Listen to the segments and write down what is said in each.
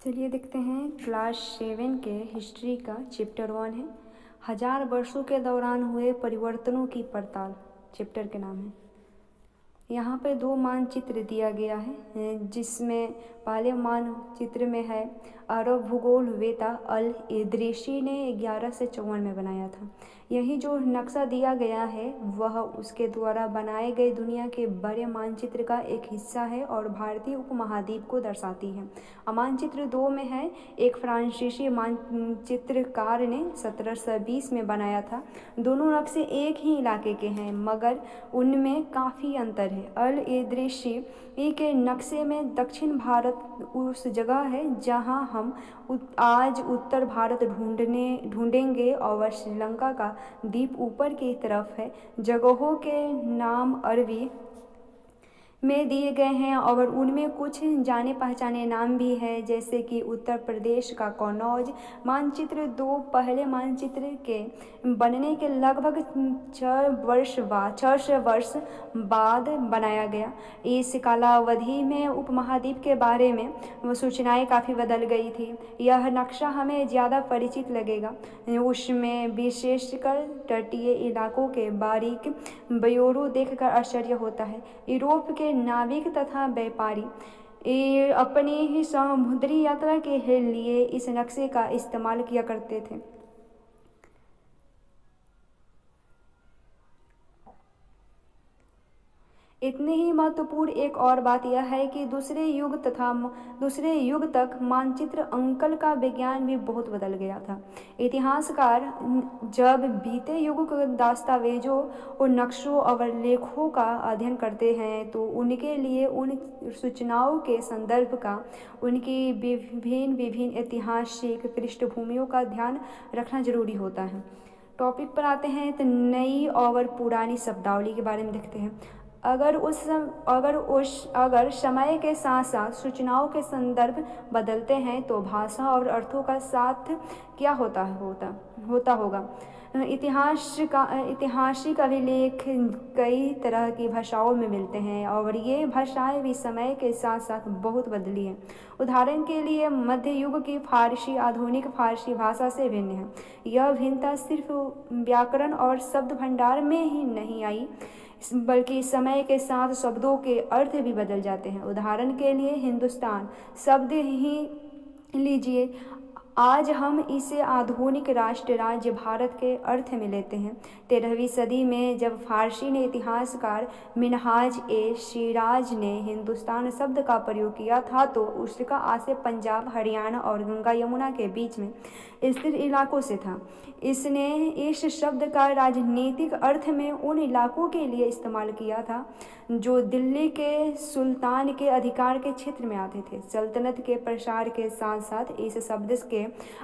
चलिए देखते हैं क्लास 7 के हिस्ट्री का चैप्टर 1 है। 1000 वर्षों के दौरान हुए परिवर्तनों की पड़ताल चैप्टर के नाम है। यहाँ पे 2 मानचित्र दिया गया है, जिसमें पहले मानचित्र में है अरब भूगोल वेता अल इदरीसी ने 1154 में बनाया था। यही जो नक्शा दिया गया है वह उसके द्वारा बनाए गए दुनिया के बड़े मानचित्र का एक हिस्सा है और भारतीय उपमहाद्वीप को दर्शाती है। मानचित्र 2 में है एक फ्रांसीसी मानचित्रकार ने 1720 में बनाया था। दोनों नक्शे एक ही इलाके के हैं मगर उनमें काफ़ी अंतर है। अल इदरीसी के नक्शे में दक्षिण भारत उस जगह है जहां हम आज उत्तर भारत ढूंढेंगे और श्रीलंका का द्वीप ऊपर की तरफ है। जगहों के नाम अरबी में दिए गए हैं और उनमें कुछ जाने पहचाने नाम भी है, जैसे कि उत्तर प्रदेश का कन्नौज। मानचित्र 2 पहले मानचित्र के बनने के लगभग 600 वर्ष बाद बनाया गया। इस कालावधि में उपमहाद्वीप के बारे में सूचनाएं काफ़ी बदल गई थी। यह नक्शा हमें ज़्यादा परिचित लगेगा। उसमें विशेषकर तटीय इलाकों के बारीक ब्यौरे देखकर आश्चर्य होता है। यूरोप के नाविक तथा व्यापारी अपनी ही समुद्री यात्रा के लिए इस नक्शे का इस्तेमाल किया करते थे। इतनी ही महत्वपूर्ण एक और बात यह है कि दूसरे युग तक मानचित्र अंकन का विज्ञान भी बहुत बदल गया था। इतिहासकार जब बीते युग के दस्तावेजों और नक्शों और लेखों का अध्ययन करते हैं तो उनके लिए उन सूचनाओं के संदर्भ का, उनकी विभिन्न ऐतिहासिक पृष्ठभूमियों का ध्यान रखना जरूरी होता है। टॉपिक पर आते हैं तो नई और पुरानी शब्दावली के बारे में देखते हैं। अगर समय के साथ साथ सूचनाओं के संदर्भ बदलते हैं तो भाषा और अर्थों का साथ क्या होता होगा। ऐतिहासिक अभिलेख कई तरह की भाषाओं में मिलते हैं और ये भाषाएं भी समय के साथ साथ बहुत बदली हैं। उदाहरण के लिए मध्य युग की फारसी आधुनिक फारसी भाषा से भिन्न है। यह भिन्नता सिर्फ व्याकरण और शब्द भंडार में ही नहीं आई बल्कि समय के साथ शब्दों के अर्थ भी बदल जाते हैं। उदाहरण के लिए हिंदुस्तान शब्द ही लीजिए, आज हम इसे आधुनिक राष्ट्र राज्य भारत के अर्थ में लेते हैं। 13वीं सदी में जब फारसी ने इतिहासकार मिनहाज ए शिराज ने हिंदुस्तान शब्द का प्रयोग किया था तो उसका आशय पंजाब, हरियाणा और गंगा यमुना के बीच में स्थित इलाकों से था। इसने इस शब्द का राजनीतिक अर्थ में उन इलाकों के लिए इस्तेमाल किया था जो दिल्ली के सुल्तान के अधिकार के क्षेत्र में आते थे। सल्तनत के प्रसार के साथ साथ इस शब्द के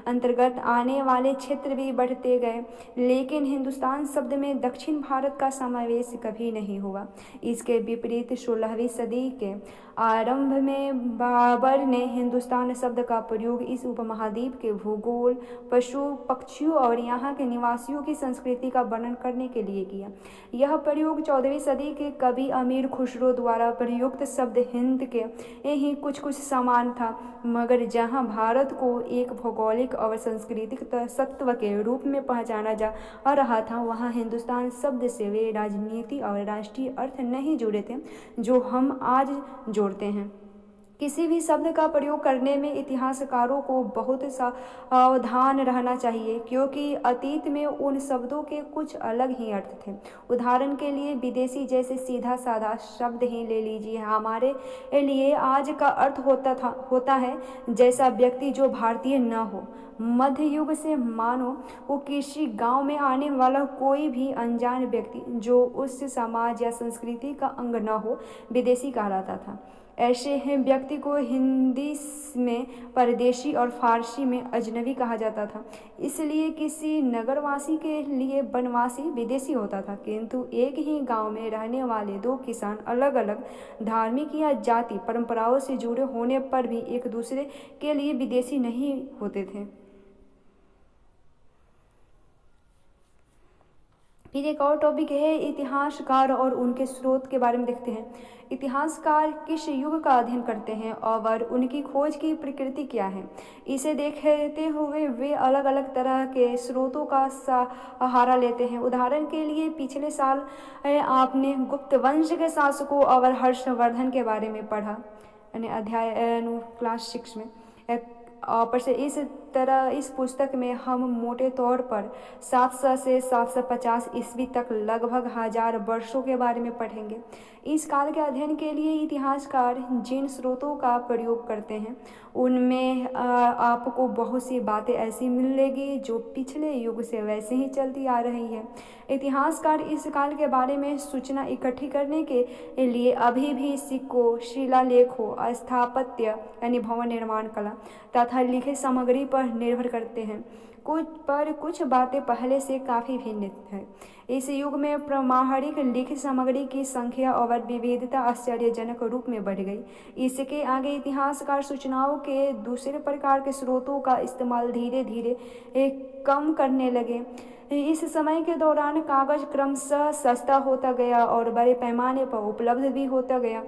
अंतर्गत आने वाले क्षेत्र भी बढ़ते गए, लेकिन हिंदुस्तान शब्द में दक्षिण भारत का समावेश कभी नहीं हुआ। इसके विपरीत 16वीं सदी के आरंभ में बाबर ने हिंदुस्तान शब्द का प्रयोग इस उपमहाद्वीप के भूगोल, पशु पक्षियों और यहाँ के निवासियों की संस्कृति का वर्णन करने के लिए किया। यह प्रयोग 14वीं सदी के कवि अमीर खुसरो द्वारा प्रयुक्त शब्द हिंद के ही कुछ समान था, मगर जहाँ भारत को एक भौगोलिक और सांस्कृतिक सत्व के रूप में पहचाना जा रहा था वहाँ हिंदुस्तान शब्द से वे राजनीति और राष्ट्रीय अर्थ नहीं जुड़े थे जो हम आज जोड़ते हैं। किसी भी शब्द का प्रयोग करने में इतिहासकारों को बहुत सावधान रहना चाहिए क्योंकि अतीत में उन शब्दों के कुछ अलग ही अर्थ थे। उदाहरण के लिए विदेशी जैसे सीधा साधा शब्द ही ले लीजिए, हमारे लिए आज का अर्थ होता है जैसा व्यक्ति जो भारतीय न हो। मध्य युग से मानो वो किसी गांव में आने वाला कोई भी अनजान व्यक्ति जो उस समाज या संस्कृति का अंग न हो विदेशी कहलाता था। ऐसे हैं व्यक्ति को हिंदी में परदेशी और फारसी में अजनबी कहा जाता था। इसलिए किसी नगरवासी के लिए बनवासी विदेशी होता था, किंतु एक ही गांव में रहने वाले 2 किसान अलग अलग धार्मिक या जाति परंपराओं से जुड़े होने पर भी एक दूसरे के लिए विदेशी नहीं होते थे। फिर एक और टॉपिक है इतिहासकार और उनके स्रोत के बारे में देखते हैं। इतिहासकार किस युग का अध्ययन करते हैं और उनकी खोज की प्रकृति क्या है, इसे देखते हुए वे अलग अलग तरह के स्रोतों का सहारा लेते हैं। उदाहरण के लिए पिछले साल आपने गुप्त वंश के शासकों और हर्षवर्धन के बारे में पढ़ा, यानी अध्याय क्लास 6 में। पर से इस तरह इस पुस्तक में हम मोटे तौर पर 700 से 750 ईस्वी तक लगभग 1000 वर्षों के बारे में पढ़ेंगे। इस काल के अध्ययन के लिए इतिहासकार जिन स्रोतों का प्रयोग करते हैं उनमें आपको बहुत सी बातें ऐसी मिलेगी जो पिछले युग से वैसे ही चलती आ रही है। इतिहासकार इस काल के बारे में सूचना इकट्ठी करने के लिए अभी भी सिक्कों, शिलालेखों, स्थापत्य यानी भवन निर्माण कला तथा लिखित सामग्री पर निर्भर करते हैं। कुछ बातें पहले से काफ़ी भिन्न है। इस युग में प्रामाणिक लिखित सामग्री की संख्या और विविधता आश्चर्यजनक रूप में बढ़ गई। इसके आगे इतिहासकार सूचनाओं के दूसरे प्रकार के स्रोतों का इस्तेमाल धीरे धीरे कम करने लगे। इस समय के दौरान कागज क्रमशः सस्ता होता गया और बड़े पैमाने पर उपलब्ध भी होता गया।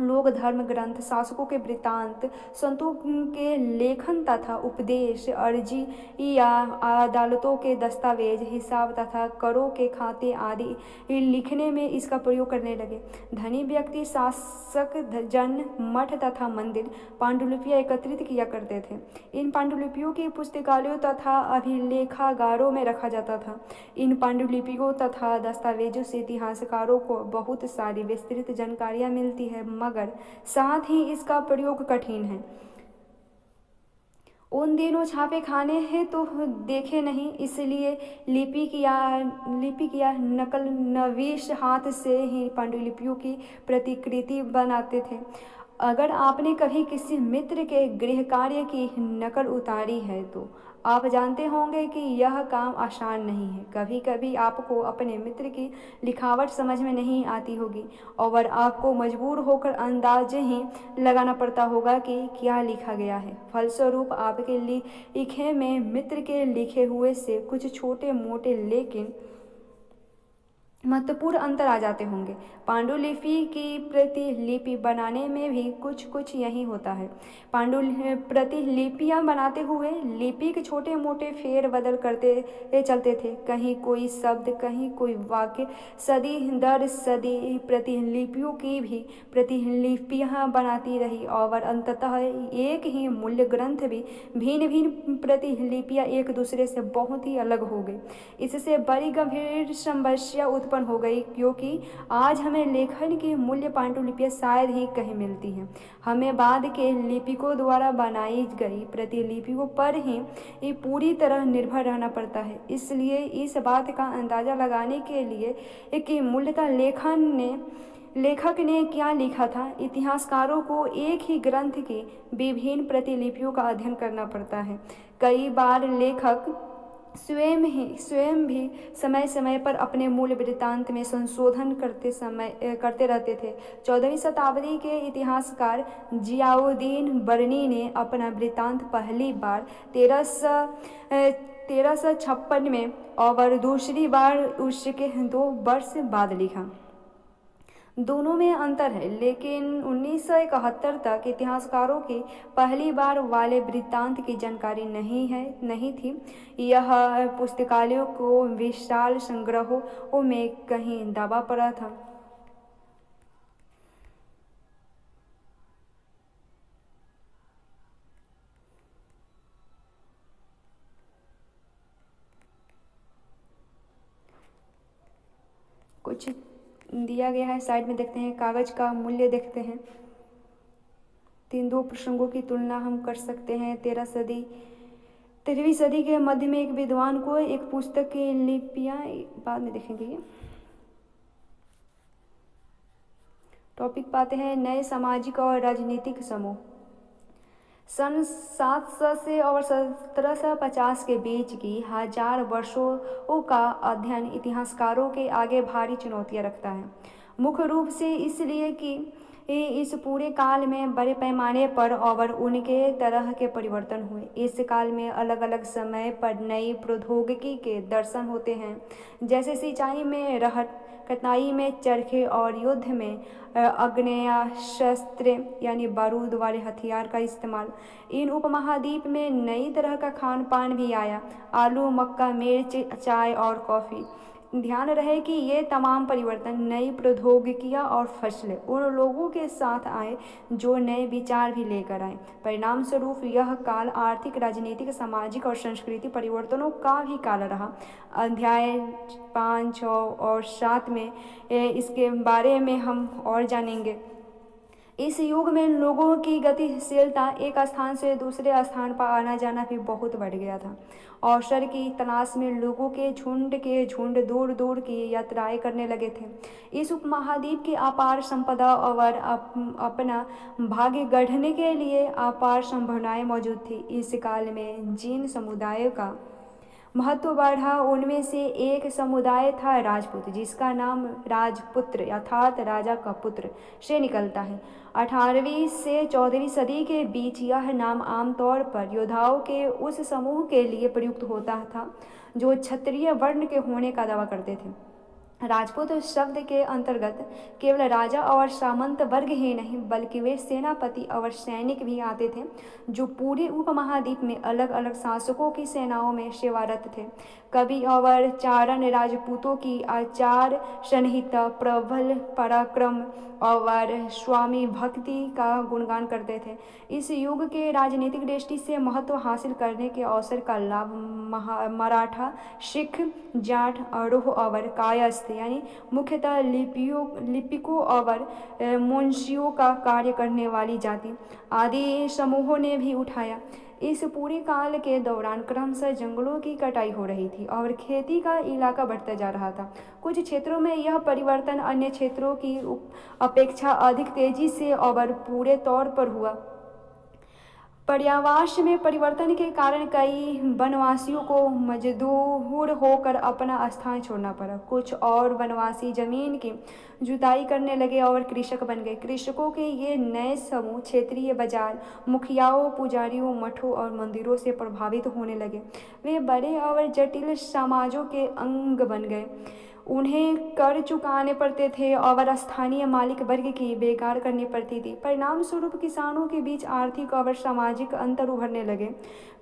लोग धर्म ग्रंथ, शासकों के वृत्तांत, संतों के लेखन तथा उपदेश, अर्जी या अदालतों के दस्तावेज, हिसाब तथा करों के खाते आदि लिखने में इसका प्रयोग करने लगे। धनी व्यक्ति, शासक, जन, मठ तथा मंदिर पांडुलिपियाँ एकत्रित किया करते थे। इन पांडुलिपियों की पुस्तकालयों तथा अभिलेखागारों में रखा जाता था। इन पांडुलिपियों तथा दस्तावेजों से इतिहासकारों को बहुत सारी विस्तृत जानकारियाँ मिलती है, मगर साथ ही इसका प्रयोग कठिन है। उन दिनों छापे खाने हैं तो देखे नहीं, इसलिए लिपि या नकल नवीश हाथ से ही पांडुलिपियों की प्रतिकृति बनाते थे। अगर आपने कभी किसी मित्र के गृह कार्य की नकल उतारी है तो आप जानते होंगे कि यह काम आसान नहीं है। कभी कभी आपको अपने मित्र की लिखावट समझ में नहीं आती होगी और आपको मजबूर होकर अंदाज ही लगाना पड़ता होगा कि क्या लिखा गया है। फलस्वरूप आपके लिखे में मित्र के लिखे हुए से कुछ छोटे मोटे लेकिन महत्वपूर्ण अंतर आ जाते होंगे। पांडुलिपि की प्रतिलिपि बनाने में भी कुछ यही होता है। प्रतिलिपियां बनाते हुए लिपि के छोटे मोटे फेर बदल करते चलते थे। कहीं कोई शब्द, कहीं कोई वाक्य। सदी दर सदी प्रतिलिपियों की भी प्रतिलिपियां बनाती रही और अंततः एक ही मूल्य ग्रंथ भी भिन्न भिन्न प्रतिलिपियां एक दूसरे से बहुत ही अलग हो गई। इससे बड़ी गंभीर समस्या उत्पन्न हो गई, क्योंकि आज हमें लेखन की मूल्य पांडुलिपियां शायद ही कहीं मिलती हैं। हमें बाद के लिपिकों द्वारा बनाई गई प्रतिलिपियों पर ही पूरी तरह निर्भर रहना पड़ता है। इसलिए इस बात का अंदाजा लगाने के लिए कि मूलतः लेखक ने क्या लिखा था, इतिहासकारों को एक ही ग्रंथ की विभिन्न प्रतिलिपियों का अध्ययन करना पड़ता है। कई बार लेखक स्वयं भी समय समय पर अपने मूल वृत्तांत में संशोधन करते रहते थे। 14वीं शताब्दी के इतिहासकार जियाउद्दीन बरनी ने अपना वृत्तांत पहली बार 1356 में और दूसरी बार उसके 2 वर्ष बाद लिखा। दोनों में अंतर है, लेकिन 1971 तक इतिहासकारों की पहली बार वाले वृत्तांत की जानकारी नहीं थी। यह पुस्तकालयों को विशाल संग्रहों में कहीं दबा पड़ा था। कुछ दिया गया है, साइड में देखते हैं। कागज का मूल्य देखते हैं। 2 प्रसंगों की तुलना हम कर सकते हैं। 13वीं सदी के मध्य में एक विद्वान को एक पुस्तक की लिपियां, बाद में देखेंगे। ये टॉपिक पाते हैं, नए सामाजिक और राजनीतिक समूह। सन 700 से और 1750 के बीच की 1000 वर्षों का अध्ययन इतिहासकारों के आगे भारी चुनौतियां रखता है। मुख्य रूप से इसलिए कि इस पूरे काल में बड़े पैमाने पर और उनके तरह के परिवर्तन हुए। इस काल में अलग अलग समय पर नई प्रौद्योगिकी के दर्शन होते हैं, जैसे सिंचाई में रहट, कटाई में चरखे और युद्ध में आग्नेयास्त्र यानी बारूद वाले हथियार का इस्तेमाल। इन उपमहाद्वीप में नई तरह का खान पान भी आया, आलू, मक्का, मिर्च, चाय और कॉफ़ी। ध्यान रहे कि ये तमाम परिवर्तन, नई प्रौद्योगिकियाँ और फसलें उन लोगों के साथ आए जो नए विचार भी लेकर आए। परिणाम स्वरूप यह काल आर्थिक, राजनीतिक, सामाजिक और सांस्कृतिक परिवर्तनों का भी काल रहा। अध्याय 5, 6 और 7 में इसके बारे में हम और जानेंगे। इस युग में लोगों की गतिशीलता, एक स्थान से दूसरे स्थान पर आना जाना भी बहुत बढ़ गया था। अवसर की तलाश में लोगों के झुंड दूर दूर की यात्राएं करने लगे थे। इस उपमहाद्वीप की अपार संपदा और अपना भाग्य गढ़ने के लिए अपार संभावनाएं मौजूद थी। इस काल में जिन समुदायों का महत्व बढ़ा, उनमें से एक समुदाय था राजपूत, जिसका नाम राजपुत्र अर्थात राजा का पुत्र से निकलता है। 18वीं से 14वीं सदी के बीच यह नाम आमतौर पर योद्धाओं के उस समूह के लिए प्रयुक्त होता था जो क्षत्रिय वर्ण के होने का दावा करते थे। राजपूत शब्द के अंतर्गत केवल राजा और सामंत वर्ग ही नहीं, बल्कि वे सेनापति और सैनिक भी आते थे जो पूरे उपमहाद्वीप में अलग अलग शासकों की सेनाओं में सेवारत थे। कवि और चारण राजपूतों की आचार संहिता, प्रबल पराक्रम और स्वामी भक्ति का गुणगान करते थे। इस युग के राजनीतिक दृष्टि से महत्व हासिल करने के अवसर का लाभ मराठा, सिख, जाट, अरोह और कायस्थ यानी मुख्यतः लिपिकों और मुंशियों का कार्य करने वाली जाति आदि समूहों ने भी उठाया। इस पूरे काल के दौरान क्रमशः जंगलों की कटाई हो रही थी और खेती का इलाका बढ़ता जा रहा था। कुछ क्षेत्रों में यह परिवर्तन अन्य क्षेत्रों की अपेक्षा अधिक तेजी से और पूरे तौर पर हुआ। पर्यावरण में परिवर्तन के कारण कई वनवासियों को मजबूर होकर अपना स्थान छोड़ना पड़ा। कुछ और वनवासी जमीन की जुताई करने लगे और कृषक बन गए। कृषकों के ये नए समूह क्षेत्रीय बाजार, मुखियाओं, पुजारियों, मठों और मंदिरों से प्रभावित होने लगे। वे बड़े और जटिल समाजों के अंग बन गए। उन्हें कर चुकाने पड़ते थे और स्थानीय मालिक वर्ग की बेकार करनी पड़ती थी। परिणाम स्वरूप किसानों के बीच आर्थिक और सामाजिक अंतर उभरने लगे।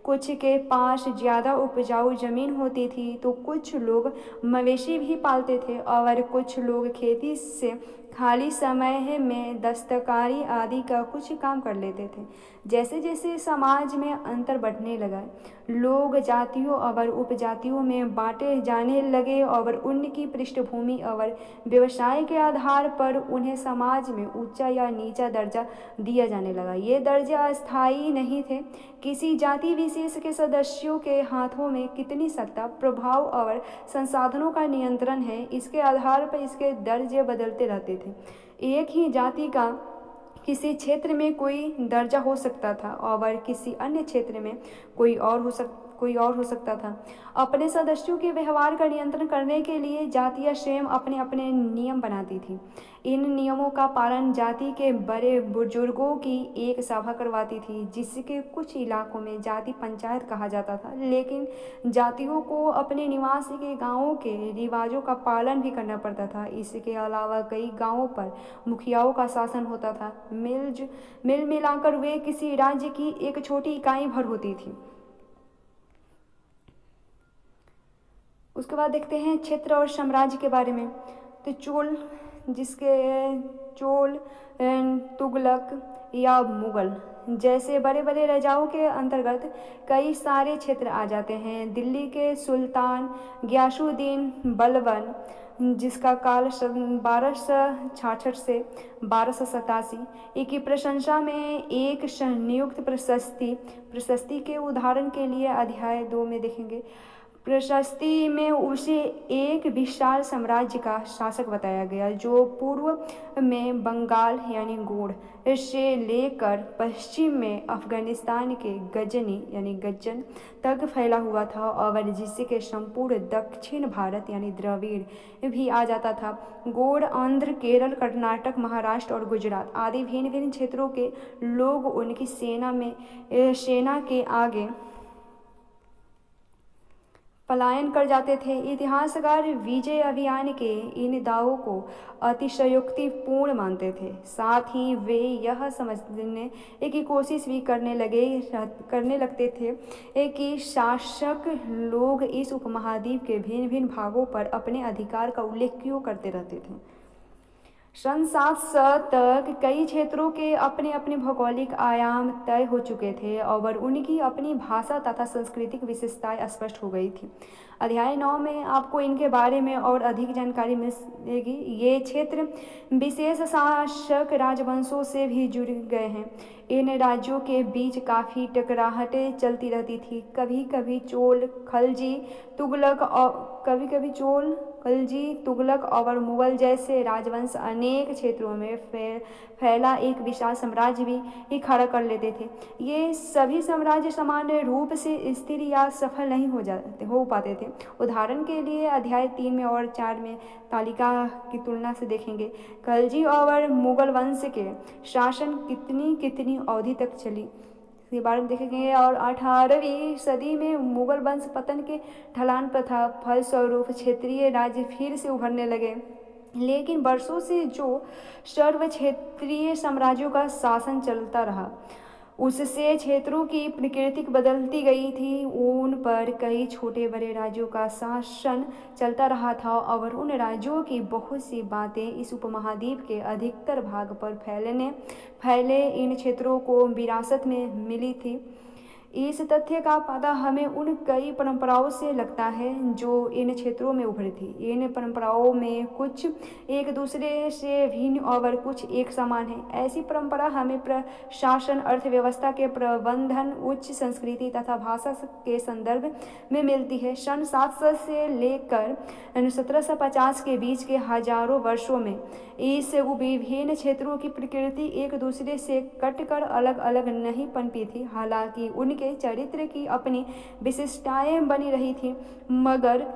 कुछ के पास ज़्यादा उपजाऊ जमीन होती थी तो कुछ लोग मवेशी भी पालते थे और कुछ लोग खेती से खाली समय में दस्तकारी आदि का कुछ काम कर लेते थे। जैसे जैसे समाज में अंतर बढ़ने लगा, लोग जातियों और उपजातियों में बांटे जाने लगे और उनकी पृष्ठभूमि और व्यवसाय के आधार पर उन्हें समाज में ऊंचा या नीचा दर्जा दिया जाने लगा। ये दर्जा अस्थायी नहीं थे। किसी जाति विशेष के सदस्यों के हाथों में कितनी सत्ता, प्रभाव और संसाधनों का नियंत्रण है, इसके आधार पर इसके दर्जे बदलते रहते थे। एक ही जाति का किसी क्षेत्र में कोई दर्जा हो सकता था और किसी अन्य क्षेत्र में कोई और हो सकता था। अपने सदस्यों के व्यवहार का नियंत्रण करने के लिए जातियां स्वयं अपने अपने नियम बनाती थी। इन नियमों का पालन जाति के बड़े बुजुर्गों की एक सभा करवाती थी, जिसके कुछ इलाकों में जाति पंचायत कहा जाता था। लेकिन जातियों को अपने निवास के गांवों के रिवाजों का पालन भी करना पड़ता था। इसके अलावा कई गांवों पर मुखियाओं का शासन होता था। मिल मिलाकर वे किसी राज्य की एक छोटी इकाई भर होती थी। उसके बाद देखते हैं क्षेत्र और साम्राज्य के बारे में। तो चोल, तुगलक या मुगल जैसे बड़े बड़े राजाओं के अंतर्गत कई सारे क्षेत्र आ जाते हैं। दिल्ली के सुल्तान गियासुद्दीन बलबन, जिसका काल 1266 से 1287 की प्रशंसा में एक संयुक्त प्रशस्ति के उदाहरण के लिए अध्याय 2 में देखेंगे। प्रशस्ति में उसे एक विशाल साम्राज्य का शासक बताया गया जो पूर्व में बंगाल यानी गोंड से लेकर पश्चिम में अफगानिस्तान के गजनी यानी गज्जन तक फैला हुआ था और जिसके संपूर्ण दक्षिण भारत यानी द्रविड़ भी आ जाता था। गोंड आंध्र, केरल, कर्नाटक, महाराष्ट्र और गुजरात आदि भिन्न भिन्न क्षेत्रों के लोग उनकी सेना के आगे पलायन कर जाते थे। इतिहासकार विजय अभियान के इन दावों को अतिशयोक्तिपूर्ण मानते थे। साथ ही वे यह समझने की कोशिश भी करने लगते थे कि शासक लोग इस उपमहाद्वीप के भिन्न भिन्न भागों पर अपने अधिकार का उल्लेख क्यों करते रहते थे। सन 700 तक कई क्षेत्रों के अपने अपने भौगोलिक आयाम तय हो चुके थे और उनकी अपनी भाषा तथा सांस्कृतिक विशेषताएं स्पष्ट हो गई थी। अध्याय 9 में आपको इनके बारे में और अधिक जानकारी मिलेगी। ये क्षेत्र विशेष शासक राजवंशों से भी जुड़ गए हैं। इन राज्यों के बीच काफ़ी टकराहटें चलती रहती थी। कभी कभी चोल, खलजी, तुगलक और मुगल जैसे राजवंश अनेक क्षेत्रों में फैला एक विशाल साम्राज्य भी खड़ा कर लेते थे। ये सभी साम्राज्य सामान्य रूप से स्थिर या सफल नहीं हो पाते थे। उदाहरण के लिए अध्याय 3 में और 4 में तालिका की तुलना से देखेंगे। खलजी और मुगल वंश के शासन कितनी अवधि तक चली के बारे में देखेंगे। और 18वीं सदी में मुगल वंश पतन के ढलान पर था। फलस्वरूप क्षेत्रीय राज्य फिर से उभरने लगे, लेकिन वर्षों से जो सर्व क्षेत्रीय साम्राज्यों का शासन चलता रहा उससे क्षेत्रों की प्रकृति बदलती गई थी। उन पर कई छोटे बड़े राज्यों का शासन चलता रहा था और उन राज्यों की बहुत सी बातें इस उपमहाद्वीप के अधिकतर भाग पर फैले इन क्षेत्रों को विरासत में मिली थी। इस तथ्य का पता हमें उन कई परंपराओं से लगता है जो इन क्षेत्रों में उभरी थी। इन परंपराओं में कुछ एक दूसरे से भिन्न और कुछ एक समान है। ऐसी परंपरा हमें प्रशासन, अर्थव्यवस्था के प्रबंधन, उच्च संस्कृति तथा भाषा के संदर्भ में मिलती है। सन 700 से लेकर 1750 के बीच के हजारों वर्षों में इस विभिन्न क्षेत्रों की प्रकृति एक दूसरे से कटकर अलग अलग नहीं पनपी थी। हालांकि उनके चरित्र की अपनी विशिष्टताएं बनी रही थी, मगर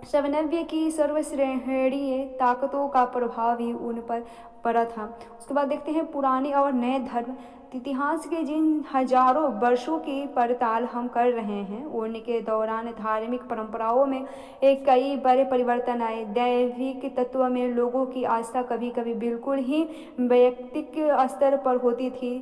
समन्वय की सर्वश्रेणीय ताकतों का प्रभाव भी उन पर पड़ा था। उसके बाद देखते हैं पुराने और नए धर्म। इतिहास के जिन हजारों वर्षों की पड़ताल हम कर रहे हैं उनके दौरान धार्मिक परंपराओं में कई बड़े परिवर्तन आए। दैविक तत्व में लोगों की आस्था कभी कभी बिल्कुल ही वैयक्तिक स्तर पर होती थी,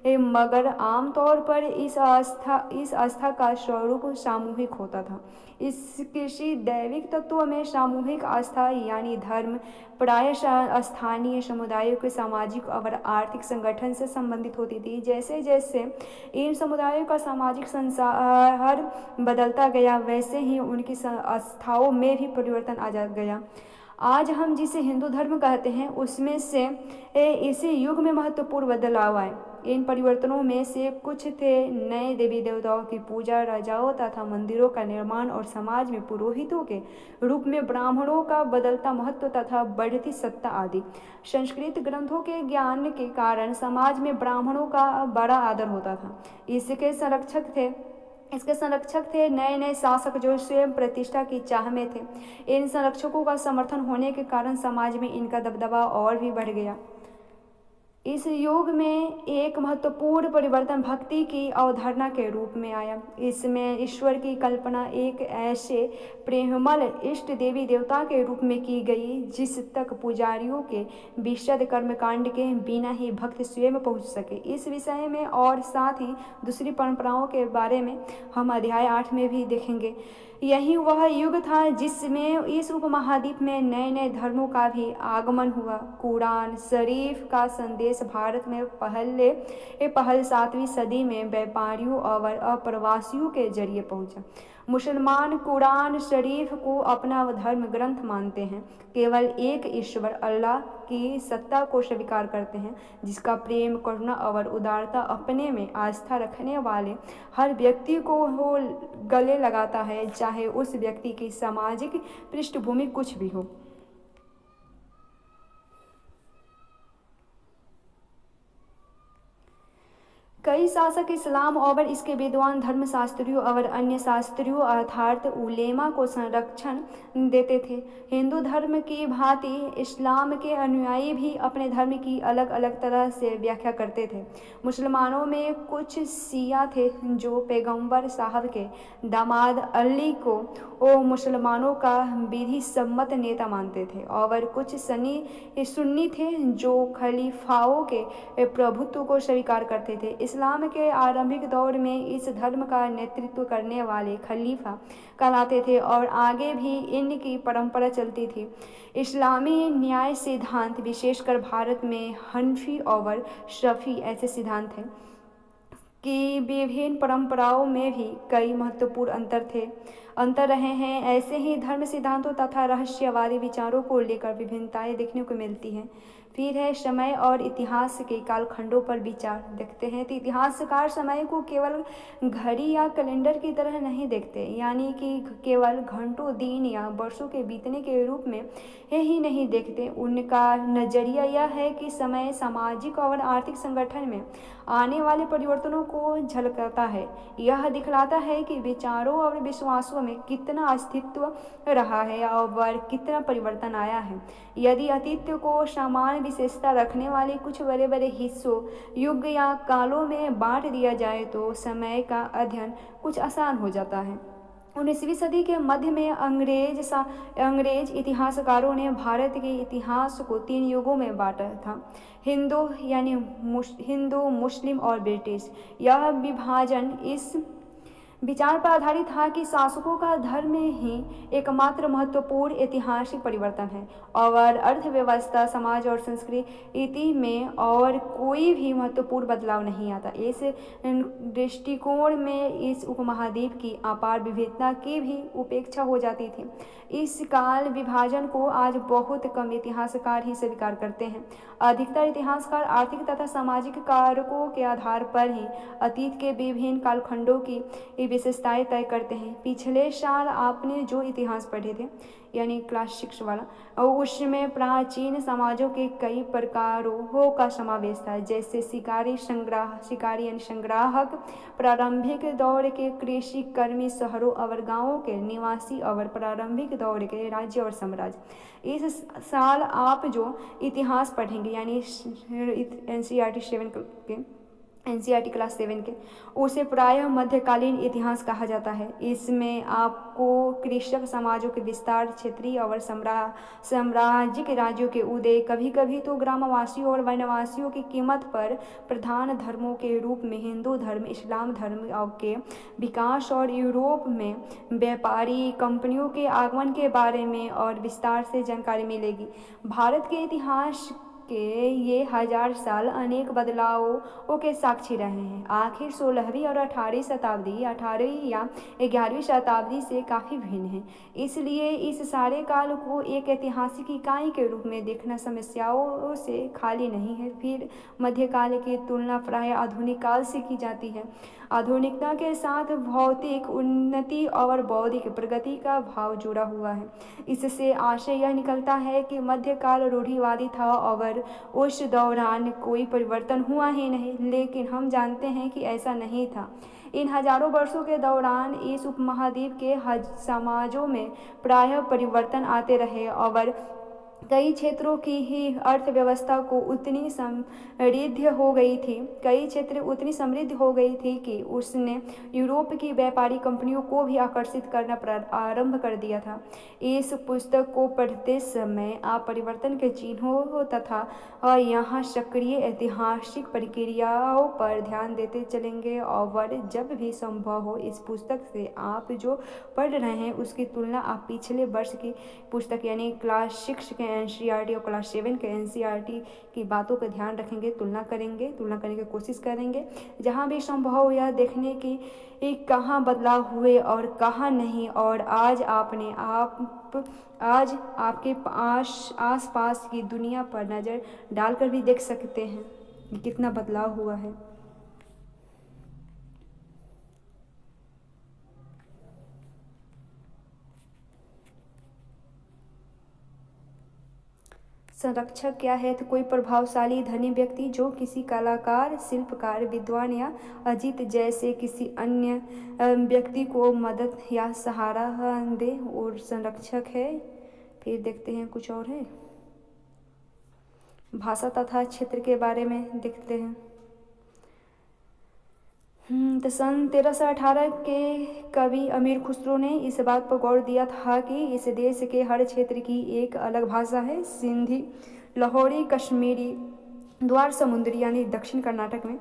मगर आमतौर पर इस आस्था का स्वरूप सामूहिक होता था। इस किसी दैविक तत्व में सामूहिक आस्था यानी धर्म प्रायः स्थानीय समुदायों के सामाजिक और आर्थिक संगठन से संबंधित होती थी। जैसे जैसे इन समुदायों का सामाजिक संसार बदलता गया वैसे ही उनकी आस्थाओं में भी परिवर्तन आ गया। आज हम जिसे हिंदू धर्म कहते हैं उसमें से इसी युग में महत्वपूर्ण बदलाव आए। इन परिवर्तनों में से कुछ थे नए देवी देवताओं की पूजा, राजाओं तथा मंदिरों का निर्माण और समाज में पुरोहितों के रूप में ब्राह्मणों का बदलता महत्व तथा बढ़ती सत्ता आदि। संस्कृत ग्रंथों के ज्ञान के कारण समाज में ब्राह्मणों का बड़ा आदर होता था। इसके संरक्षक थे नए नए शासक जो स्वयं प्रतिष्ठा की चाह में थे। इन संरक्षकों का समर्थन होने के कारण समाज में इनका दबदबा और भी बढ़ गया। इस युग में एक महत्वपूर्ण परिवर्तन भक्ति की अवधारणा के रूप में आया। इसमें ईश्वर की कल्पना एक ऐसे प्रेममय इष्ट देवी देवता के रूप में की गई जिस तक पुजारियों के विशद कर्मकांड के बिना ही भक्त स्वयं पहुंच सके। इस विषय में और साथ ही दूसरी परंपराओं के बारे में हम अध्याय 8 में भी देखेंगे। यही वह युग था जिसमें इस उपमहाद्वीप में नए नए धर्मों का भी आगमन हुआ। कुरान शरीफ का संदेश देश भारत में पहल 7वीं सदी में व्यापारियों और अप्रवासियों के जरिए पहुंचा। मुसलमान कुरान शरीफ को अपना धर्म ग्रंथ मानते हैं, केवल एक ईश्वर अल्लाह की सत्ता को स्वीकार करते हैं, जिसका प्रेम, करुणा और उदारता अपने में आस्था रखने वाले हर व्यक्ति को गले लगाता है, चाहे उस व्यक्ति की सामाजिक पृष्ठभूमि कुछ भी हो। कई शासक इस्लाम और इसके विद्वान धर्मशास्त्रियों और अन्य शास्त्रियों अर्थात उलेमा को संरक्षण देते थे। हिंदू धर्म की भांति इस्लाम के अनुयायी भी अपने धर्म की अलग अलग तरह से व्याख्या करते थे। मुसलमानों में कुछ शिया थे जो पैगंबर साहब के दामाद अली को मुसलमानों का विधि सम्मत नेता मानते थे, और कुछ सुन्नी थे जो खलीफाओं के प्रभुत्व को स्वीकार करते थे। इस्लाम के आरंभिक दौर में इस धर्म का नेतृत्व करने वाले खलीफा कहलाते थे और आगे भी इनकी परंपरा चलती थी। इस्लामी न्याय सिद्धांत, विशेषकर भारत में हनफी और शफी ऐसे सिद्धांत हैं कि विभिन्न परंपराओं में भी कई महत्वपूर्ण अंतर रहे हैं। ऐसे ही धर्म सिद्धांतों तथा रहस्यवादी विचारों को लेकर विभिन्नताएं देखने को मिलती हैं। फिर है समय और इतिहास के कालखंडों पर विचार। देखते हैं तो इतिहासकार समय को केवल घड़ी या कैलेंडर की तरह नहीं देखते, यानी कि केवल घंटों, दिन या वर्षों के बीतने के रूप में ही नहीं देखते। उनका नजरिया यह है कि समय सामाजिक और आर्थिक संगठन में आने वाले परिवर्तनों को झलकता है। यह दिखलाता है कि विचारों और विश्वासों में कितना अस्तित्व रहा है और कितना परिवर्तन आया है। यदि अतीत को समान विशेषता रखने वाले कुछ बड़े बड़े हिस्सों, युग या कालों में बांट दिया जाए तो समय का अध्ययन कुछ आसान हो जाता है। 19वीं सदी के मध्य में अंग्रेज इतिहासकारों ने भारत के इतिहास को 3 युगों में बांटा था, हिंदू, मुस्लिम और ब्रिटिश। यह विभाजन इस विचार पर आधारित था कि शासकों का धर्म ही एकमात्र महत्वपूर्ण ऐतिहासिक परिवर्तन है और अर्थव्यवस्था, समाज और संस्कृति में और कोई भी महत्वपूर्ण बदलाव नहीं आता। इस दृष्टिकोण में इस उपमहाद्वीप की अपार विविधता की भी उपेक्षा हो जाती थी। इस काल विभाजन को आज बहुत कम इतिहासकार ही स्वीकार करते हैं। अधिकतर इतिहासकार आर्थिक तथा सामाजिक कारकों के आधार पर ही अतीत के विभिन्न कालखंडों की विशेषताएं तय करते हैं। पिछले साल आपने जो इतिहास पढ़े थे, यानी क्लास 6 वाला, और उसमें प्राचीन समाजों के कई प्रकारों का समावेश था, जैसे शिकारी यानी संग्राहक, प्रारंभिक दौर के कृषि कर्मी, शहरों और गांवों के निवासी और प्रारंभिक दौर के राज्य और साम्राज्य। इस साल आप जो इतिहास पढ़ेंगे, यानी एनसीईआरटी क्लास 7 के, उसे प्रायः मध्यकालीन इतिहास कहा जाता है। इसमें आपको कृषक समाजों के विस्तार, क्षेत्रीय और साम्राज्यिक राज्यों के उदय, कभी कभी तो ग्रामवासियों और वनवासियों की कीमत पर प्रधान धर्मों के रूप में हिंदू धर्म, इस्लाम धर्म के विकास और यूरोप में व्यापारी कंपनियों के आगमन के बारे में और विस्तार से जानकारी मिलेगी। भारत के इतिहास के ये 1000 साल अनेक बदलावों के साक्षी रहे हैं। आखिर 16वीं और 18वीं शताब्दी 18वीं या 11वीं शताब्दी से काफ़ी भिन्न है। इसलिए इस सारे काल को एक ऐतिहासिक इकाई के रूप में देखना समस्याओं से खाली नहीं है। फिर मध्यकाल की तुलना प्रायः आधुनिक काल से की जाती है। आधुनिकता के साथ भौतिक उन्नति और बौद्धिक प्रगति का भाव जुड़ा हुआ है। इससे आशय यह निकलता है कि मध्यकाल रूढ़िवादी था और उस दौरान कोई परिवर्तन हुआ ही नहीं, लेकिन हम जानते हैं कि ऐसा नहीं था। इन हजारों वर्षों के दौरान इस उपमहाद्वीप के समाजों में प्रायः परिवर्तन आते रहे और कई क्षेत्रों की ही अर्थव्यवस्था को उतनी समृद्ध हो गई थी कि उसने यूरोप की व्यापारी कंपनियों को भी आकर्षित करना आरंभ कर दिया था। इस पुस्तक को पढ़ते समय आप परिवर्तन के चिन्हों तथा यहाँ सक्रिय ऐतिहासिक प्रक्रियाओं पर ध्यान देते चलेंगे और जब भी संभव हो इस पुस्तक से आप जो पढ़ रहे हैं उसकी तुलना आप पिछले वर्ष की पुस्तक यानी क्लास 6 के एनसीईआरटी और क्लास 7 के एनसीईआरटी की बातों का ध्यान रखेंगे, तुलना करने की कोशिश करेंगे। जहाँ भी संभव हो यह देखने की कहाँ बदलाव हुए और कहाँ नहीं, और आज आपके आस पास की दुनिया पर नज़र डालकर भी देख सकते हैं कि कितना बदलाव हुआ है। संरक्षक क्या है? तो कोई प्रभावशाली धनी व्यक्ति जो किसी कलाकार, शिल्पकार, विद्वान या अजीत जैसे किसी अन्य व्यक्ति को मदद या सहारा दे और संरक्षक है। फिर देखते हैं कुछ और है। भाषा तथा क्षेत्र के बारे में देखते हैं। तो सन 1318 के कवि अमीर खुसरो ने इस बात पर गौर दिया था कि इस देश के हर क्षेत्र की एक अलग भाषा है। सिंधी, लाहौरी, कश्मीरी, द्वार समुद्री यानी दक्षिण कर्नाटक में,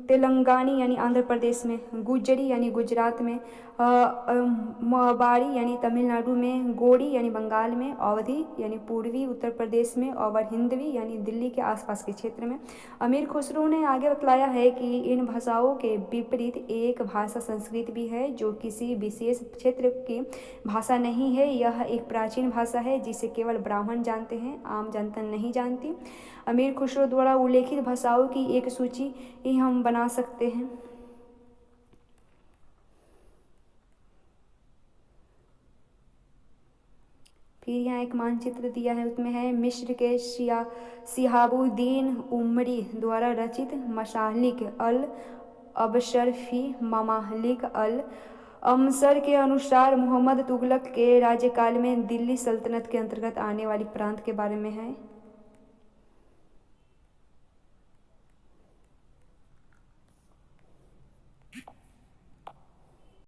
तेलंगानी यानी आंध्र प्रदेश में, गुजरी यानी गुजरात में, मवाड़ी यानी तमिलनाडु में, गोड़ी यानी बंगाल में, अवधी यानी पूर्वी उत्तर प्रदेश में, और हिंदवी यानी दिल्ली के आसपास के क्षेत्र में। अमीर खुसरो ने आगे बतलाया है कि इन भाषाओं के विपरीत एक भाषा संस्कृत भी है जो किसी विशेष क्षेत्र की भाषा नहीं है। यह एक प्राचीन भाषा है जिसे केवल ब्राह्मण जानते हैं, आम जनता नहीं जानती। अमीर खुसरो द्वारा उल्लेखित भाषाओं की एक सूची ही हम बना सकते हैं। फिर यहाँ एक मानचित्र दिया है, उसमें है मिस्र के शिहाबुद्दीन उमरी द्वारा रचित मसालिक अल अबशर फी ममालिक अल अमसर के अनुसार मोहम्मद तुगलक के राज्यकाल में दिल्ली सल्तनत के अंतर्गत आने वाली प्रांत के बारे में है।